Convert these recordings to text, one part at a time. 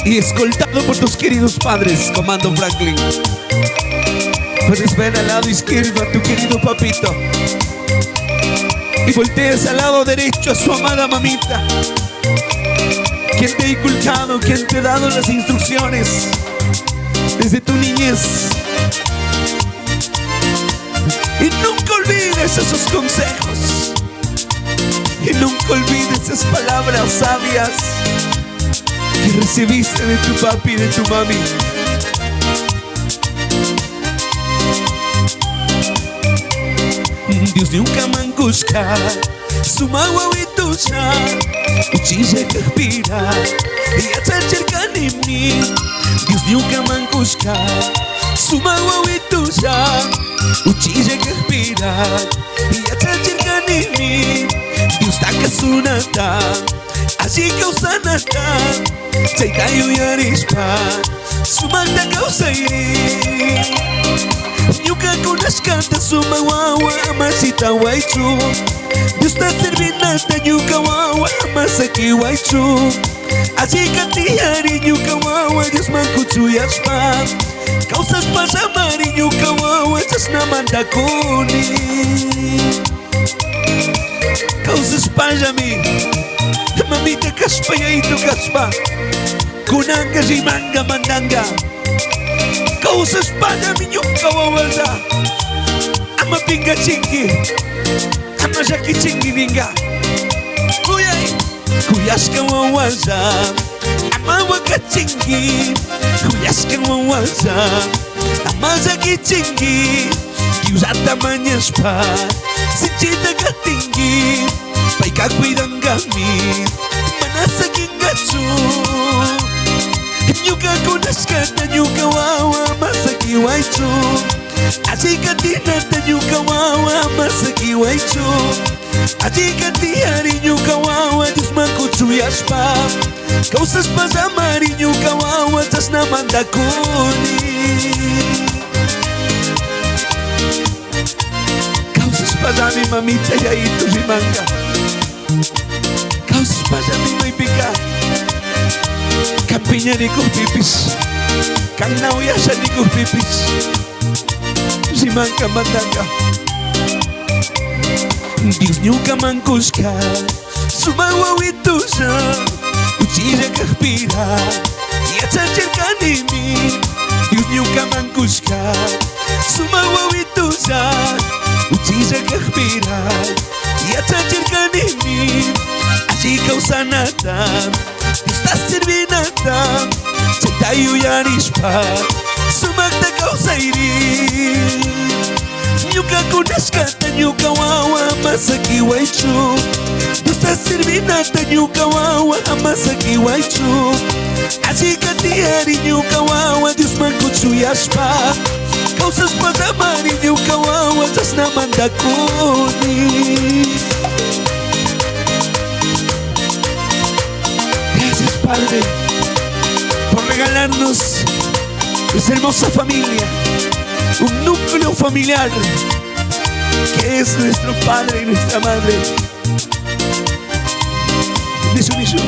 y escoltado por tus queridos padres, Comando Franklin. Puedes ver al lado izquierdo a tu querido papito y volteas al lado derecho a su amada mamita, quien te ha inculcado, quien te ha dado las instrucciones desde tu niñez. Y nunca olvides esos consejos, y nunca olvides esas palabras sabias que recibiste de tu papi y de tu mami. Dios nunca manguska sumawa witusha uchije kahpira yatachirkanimi. Dios nunca manguska sumawa witusha uchije kahpira yatachirkanimi. Dios takasunata así kausanata chaitayu yarispa sumanda kausairi. Nyuka kunashkanta suma wawa masita waichu. Dios ta servinata nyuka wawa masaki waichu. Así katihari nyuka wawa Dios mankuchu yashpa. Causas pasamari nyuka wawa jasna mandakuni. Causas pajami mamita kaspa yaito kaspa. Kunanga jimanga mandanga. Causas para mi nyuka wawalda. Ama pinga chingi, ama jaki chingi binga. Kuyay, kuyaska wawalda. Ama waka chingi, kuyaska wawalda. Ama jaki chingi, kiusata manyaspa. Sinchita katingi, paika kuidangami. Manasa kingatsu. Nyuka kunashkata nyuka wawa masaki waichu. Asika tinata nyuka wawa masaki waichu. Asika tihari nyuka wawa Dios mankuchu yashpa. Causas pasamari nyuka wawa jasna mandakuni. Causas pasami mamita yaito rimanga. Causas pasami maipika. Kampinya di pipis, kang nauyasa di pipis. Si mangka mandanga. Dios nyuka manguska sumawa witusa uchija kahpira yatachirkanimi. Dios nyuka manguska sumawa witusa uchija kahpira yatachirkanimi. Así kausanata estás servinata chaitayu yarispa sumakta kausairi. Nyuka kunashkata nyuka wawa masaki waichu. Estás servinata nyuka wawa masaki waichu. Así katihari nyuka wawa Dios mankuchu yashpa. Causas pasamari nyuka wawa jasna mandakuni. Gracias, Padre, por regalarnos esa hermosa familia, un núcleo familiar que es nuestro Padre y nuestra Madre. Nishu nishu.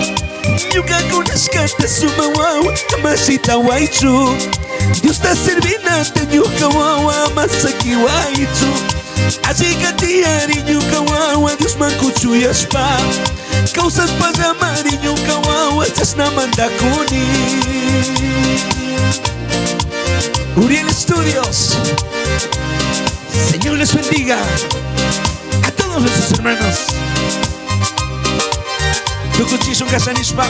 Nyuka kunashkata suma wawa masita waichu. Dios ta servinata nyuka wawa masaki waichu. Así katihari nyuka wawa Dios mankuchu yashpa. Causas pasamari nyuka wawa jasna mandakuni. Uriel Studios. Señor les bendiga a todos nuestros hermanos. Tukuchishu Gasanishpa.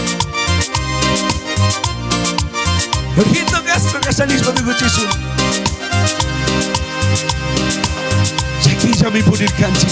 Ojito Gastro Gasanishpa Tukuchishu. Chakilla mi purir kanchi.